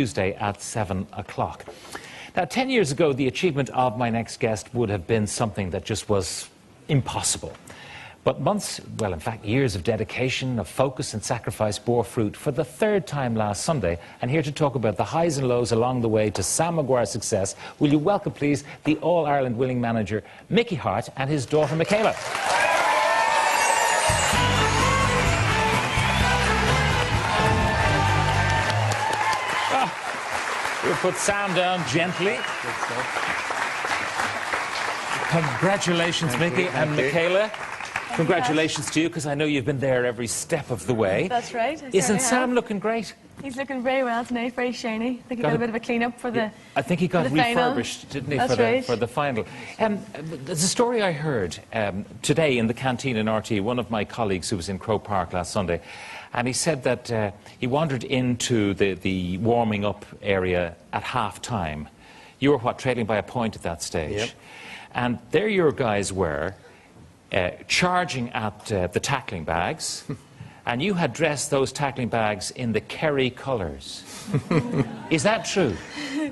Tuesday at 7 o'clock. Now, 10 years ago, the achievement of my next guest would have been something that just was impossible. But months, well, in fact, years of dedication, of focus and sacrifice bore fruit for the third time last Sunday. And here to talk about the highs and lows along the way to Sam Maguire's success, will you welcome, please, the All-Ireland winning manager, Mickey Harte, and his daughter, Michaela. We'll put Sam down gently. Congratulations, Mickey and Michaela. Congratulations to you, because I know you've been there every step of the way. That's right. Isn't Sam looking great? He's looking very well tonight, very shiny. I think he got a bit of a clean-up for the I think he got refurbished, didn't he, for the final. There's a story I heard today in the canteen in RT, one of my colleagues who was in Croke Park last Sunday, and he said that he wandered into the warming-up area at half-time. You were, what, trailing by a point at that stage? Yep. And there your guys were, charging at the tackling bags, and you had dressed those tackling bags in the Kerry colours. Is that true?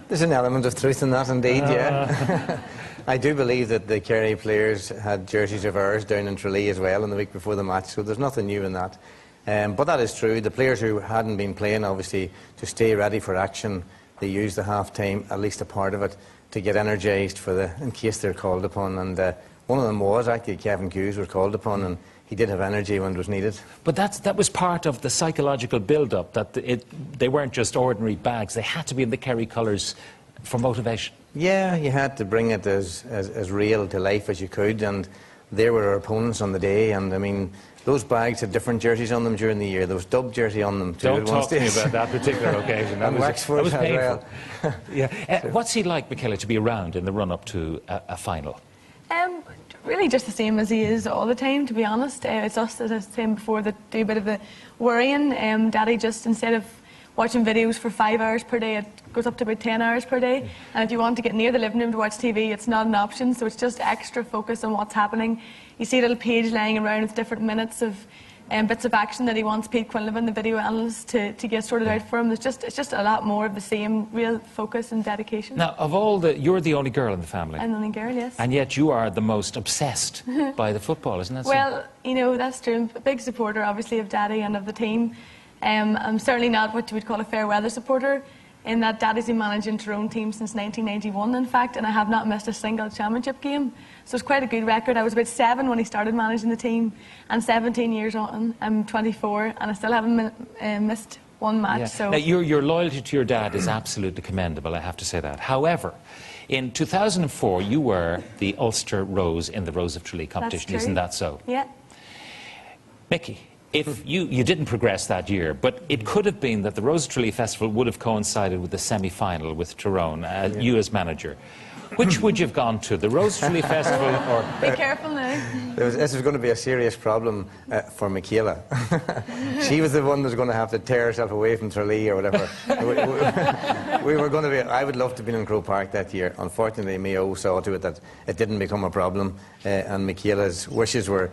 There's an element of truth in that, indeed, yeah. I do believe that the Kerry players had jerseys of ours down in Tralee as well in the week before the match, so there's nothing new in that. But that is true. The players who hadn't been playing, obviously, to stay ready for action, they used the half-time, at least a part of it, to get energised for in case they're called upon. And one of them was actually Kevin Hughes was called upon, and he did have energy when it was needed. But that was part of the psychological build-up, that they weren't just ordinary bags, they had to be in the Kerry colours for motivation. Yeah, you had to bring it as real to life as you could, and there were our opponents on the day, and I mean, those bags had different jerseys on them during the year. There was Dub jersey on them too. Don't talk to me about that particular occasion. That was painful. Well. Yeah. What's he like, Michaela, to be around in the run-up to a final? Really just the same as he is all the time, to be honest. It's us, as I was saying before, that do a bit of the worrying. Daddy just, instead of watching videos for 5 hours per day, it goes up to about 10 hours per day. And if you want to get near the living room to watch TV, it's not an option, so it's just extra focus on what's happening. You see a little page lying around with different minutes of bits of action that he wants Pete Quinlivan, the video analyst, to get sorted out for him. It's just a lot more of the same, real focus and dedication. Now, of all you're the only girl in the family. I'm the only girl, yes. And yet you are the most obsessed by the football, isn't that so? Well, you know, that's true. I'm a big supporter, obviously, of Daddy and of the team. I'm certainly not what you would call a fair weather supporter, in that Daddy's been managing Tyrone team since 1991, in fact, and I have not missed a single championship game. So it's quite a good record. I was about 7 when he started managing the team, and 17 years on, I'm 24, and I still haven't missed one match. Yeah. So now, your loyalty to your dad is absolutely commendable, I have to say that. However, in 2004, you were the Ulster Rose in the Rose of Tralee competition, isn't that so? Yeah. Mickey, if you didn't progress that year, but it could have been that the Rose of Tralee Festival would have coincided with the semi-final with Tyrone, you as manager. Which would you have gone to, the Rose of Tralee Festival or... Be careful now. This is going to be a serious problem for Michaela. She was the one that's going to have to tear herself away from Tralee or whatever. we were going to be... I would love to have been in Croke Park that year. Unfortunately, Mayo saw to it that it didn't become a problem, and Michaela's wishes were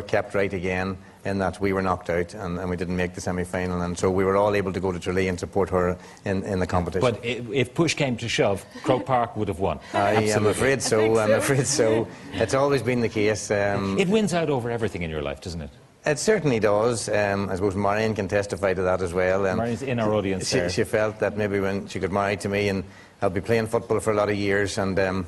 kept right again, in that we were knocked out and we didn't make the semi-final, and so we were all able to go to Tralee and support her in the competition. But if push came to shove, Croke Park would have won. I'm afraid so. I'm afraid so. It's always been the case. It wins out over everything in your life, doesn't it? It certainly does. I suppose Marion can testify to that as well. Marion's in our audience there. She felt that maybe when she got married to me, and I'll be playing football for a lot of years, and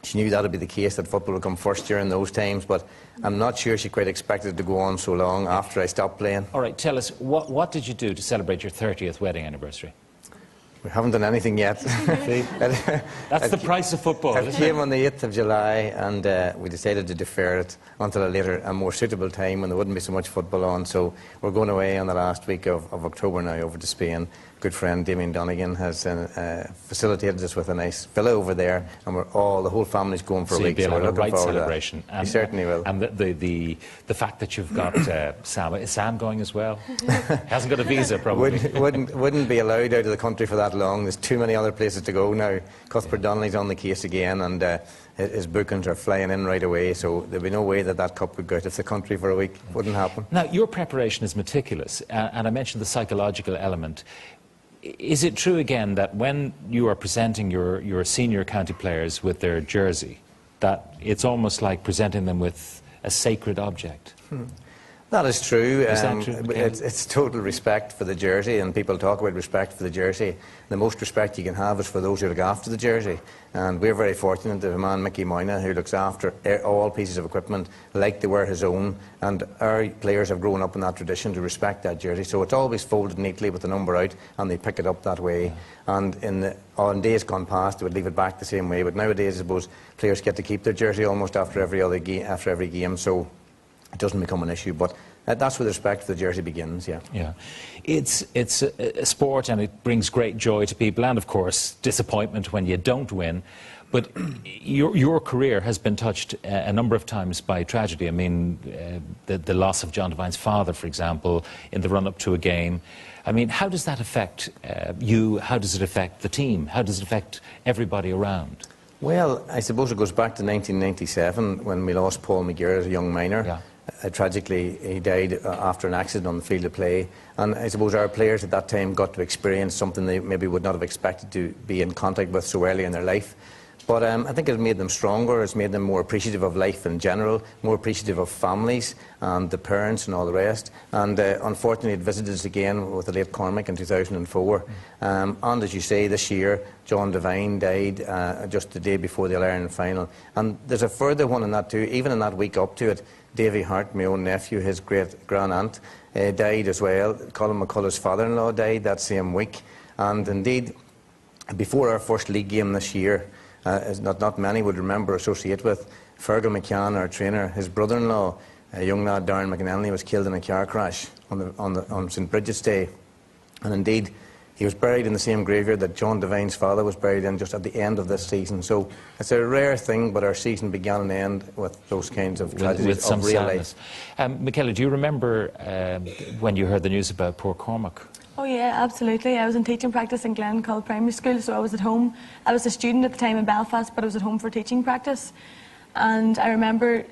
she knew that would be the case, that football would come first during those times, but I'm not sure she quite expected it to go on so long after I stopped playing. All right, tell us, what did you do to celebrate your 30th wedding anniversary? We haven't done anything yet. See? That's the price of football, It came on the 8th of July, and we decided to defer it until a later, a more suitable time when there wouldn't be so much football on. So we're going away on the last week of October now, over to Spain. Good friend Damien Donegan has facilitated us with a nice villa over there, and the whole family's going for a week. So we're looking looking forward celebration. to that. We certainly will. And the fact that you've got Sam, is Sam going as well? Hasn't got a visa, probably. Wouldn't be allowed out of the country for that long. There's too many other places to go now. Cuthbert Donnelly's on the case again, and his bookings are flying in right away, so there'd be no way that cup would go out of the country for a week. Wouldn't happen. Now, your preparation is meticulous, and I mentioned the psychological element. is it true again that when you are presenting your senior county players with their jersey, that it's almost like presenting them with a sacred object? That is true. Is that true? It's total respect for the jersey, and people talk about respect for the jersey. The most respect you can have is for those who look after the jersey. And we're very fortunate to have a man, Mickey Harte, who looks after all pieces of equipment like they wear his own. And our players have grown up in that tradition to respect that jersey. So it's always folded neatly with the number out, and they pick it up that way. And on days gone past, they would leave it back the same way. But nowadays, I suppose, players get to keep their jersey almost after every game. So it doesn't become an issue, but that's where the respect for the jersey begins, yeah. Yeah. It's a sport, and it brings great joy to people, and of course disappointment when you don't win. But your career has been touched a number of times by tragedy. I mean, the loss of John Devine's father, for example, in the run-up to a game. I mean, how does that affect you? How does it affect the team? How does it affect everybody around? Well, I suppose it goes back to 1997 when we lost Paul McGuire as a young minor. Yeah. Tragically, he died after an accident on the field of play. And I suppose our players at that time got to experience something they maybe would not have expected to be in contact with so early in their life. But I think it made them stronger. It's made them more appreciative of life in general, more appreciative of families and the parents and all the rest. And unfortunately, it visited us again with the late Cormac in 2004. And as you say, this year, John Devine died just the day before the All-Ireland final. And there's a further one in that too. Even in that week up to it, Davy Harte, my own nephew, his great-grand-aunt, died as well. Colin McCullough's father-in-law died that same week. And indeed, before our first league game this year, as not many would remember or associate with, Fergal McCann, our trainer, his brother-in-law, a young lad, Darren McAnally, was killed in a car crash on St Bridget's Day. And indeed, he was buried in the same graveyard that John Devine's father was buried in just at the end of this season. So it's a rare thing, but our season began and ended with those kinds of tragedies with some of real sadness. life. Michaela, do you remember when you heard the news about poor Cormac? Oh yeah, absolutely. I was in teaching practice in Glencoe Primary School, so I was at home. I was a student at the time in Belfast, but I was at home for teaching practice. And I remember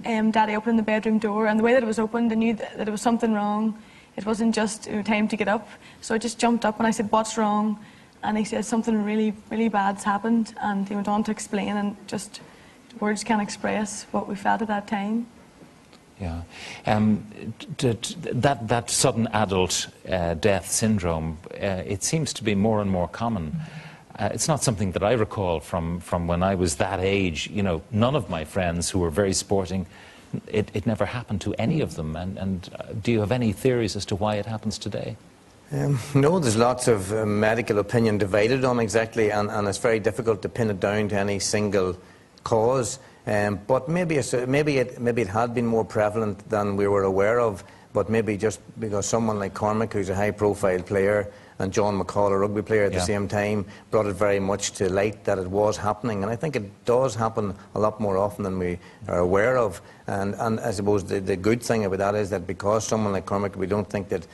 Daddy opening the bedroom door, and the way that it was opened, I knew that there was something wrong. It wasn't just time to get up. So I just jumped up and I said, "What's wrong?" And he said, "Something really, really bad's happened." And he went on to explain, and just words can't express what we felt at that time. Yeah. That sudden adult death syndrome, it seems to be more and more common. It's not something that I recall from when I was that age. You know, none of my friends who were very sporting, it never happened to any of them. And do you have any theories as to why it happens today? No, there's lots of medical opinion divided on exactly, and it's very difficult to pin it down to any single cause. But maybe it had been more prevalent than we were aware of. But maybe just because someone like Cormac, who's a high-profile player, and John McCall, a rugby player at the same time, brought it very much to light that it was happening. And I think it does happen a lot more often than we are aware of. And I suppose the good thing about that is that because someone like Cormac, we don't think that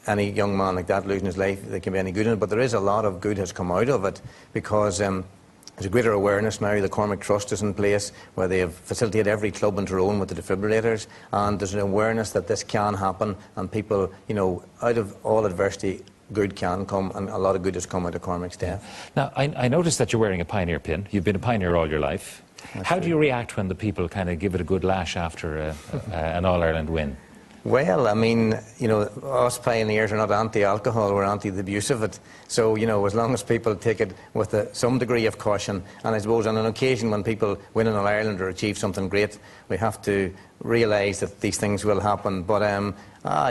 any young man like that losing his life, there can be any good in it. But there is a lot of good has come out of it because there's a greater awareness now. The Cormac Trust is in place where they have facilitated every club in Tyrone with the defibrillators, and there's an awareness that this can happen, and people, you know, out of all adversity, good can come, and a lot of good has come out of Cormac's death. Now, I noticed that you're wearing a Pioneer pin. You've been a Pioneer all your life. How do you react when the people kind of give it a good lash after an All-Ireland win? Well, I mean, you know, us Pioneers are not anti-alcohol, we're anti the abuse of it. So, you know, as long as people take it with some degree of caution, and I suppose on an occasion when people win in All-Ireland or achieve something great, we have to realise that these things will happen. But,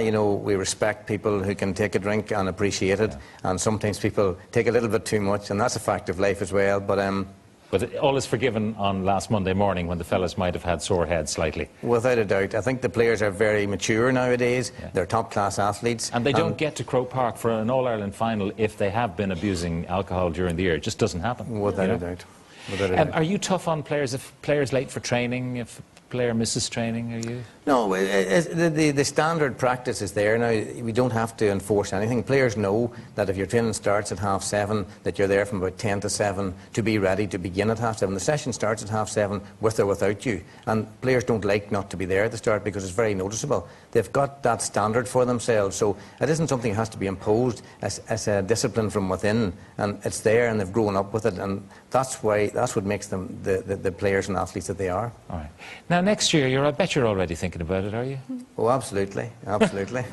you know, we respect people who can take a drink and appreciate it, and sometimes people take a little bit too much, and that's a fact of life as well. But all is forgiven on last Monday morning when the fellas might have had sore heads slightly. Without a doubt. I think the players are very mature nowadays. Yeah. They're top-class athletes. And they don't get to Croke Park for an All-Ireland final if they have been abusing alcohol during the year. It just doesn't happen. Without a doubt. without a doubt. Are you tough on players if players late for training, if a player misses training? Are you? No, the standard practice is there now. We don't have to enforce anything. Players know that if your training starts at 7:30, that you're there from about 10 to 7 to be ready to begin at 7:30. The session starts at 7:30 with or without you. And players don't like not to be there at the start because it's very noticeable. They've got that standard for themselves. So it isn't something that has to be imposed as a discipline from within. And it's there and they've grown up with it. And that's what makes them the players and athletes that they are. All right. Now, next year, I bet you're already thinking about it, are you? Oh, absolutely, absolutely.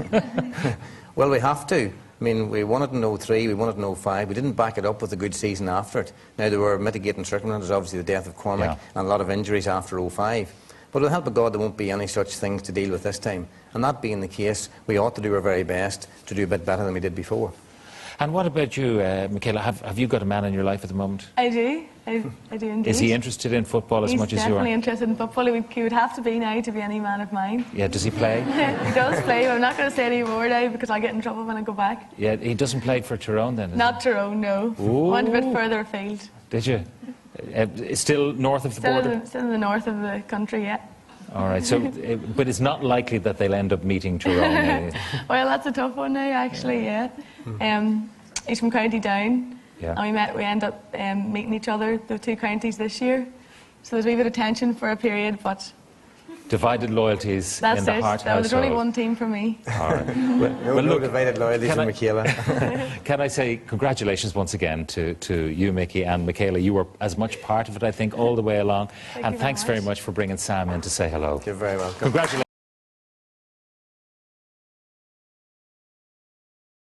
Well, we have to. I mean, we won it in 03, we won it in 05. We didn't back it up with a good season after it. Now, there were mitigating circumstances, obviously the death of Cormac and a lot of injuries after 05. But with the help of God, there won't be any such things to deal with this time. And that being the case, we ought to do our very best to do a bit better than we did before. And what about you, Michaela? Have you got a man in your life at the moment? I do. I do indeed. Is he interested in football as much as you are? He's definitely interested in football. He would have to be now to be any man of mine. Yeah, does he play? He does play, but I'm not going to say any more now because I'll get in trouble when I go back. Yeah, he doesn't play for Tyrone then, Not Tyrone, no. Ooh. Went a bit further afield. Did you? Still north of the border? Still in the north of the country, yeah. All right, so, but it's not likely that they'll end up meeting Tyrone. Well, that's a tough one now, actually, yeah. He's from County Down, and we end up meeting each other, the two counties, this year. So there's a wee bit of tension for a period, but... Divided loyalties that's in the Harte household. There's only one team for me. All right. No divided loyalties from Michaela. Can I say congratulations once again to you, Mickey, and Michaela. You were as much part of it, I think, all the way along. And thanks very much for bringing Sam in to say hello. You're very welcome. Congratulations.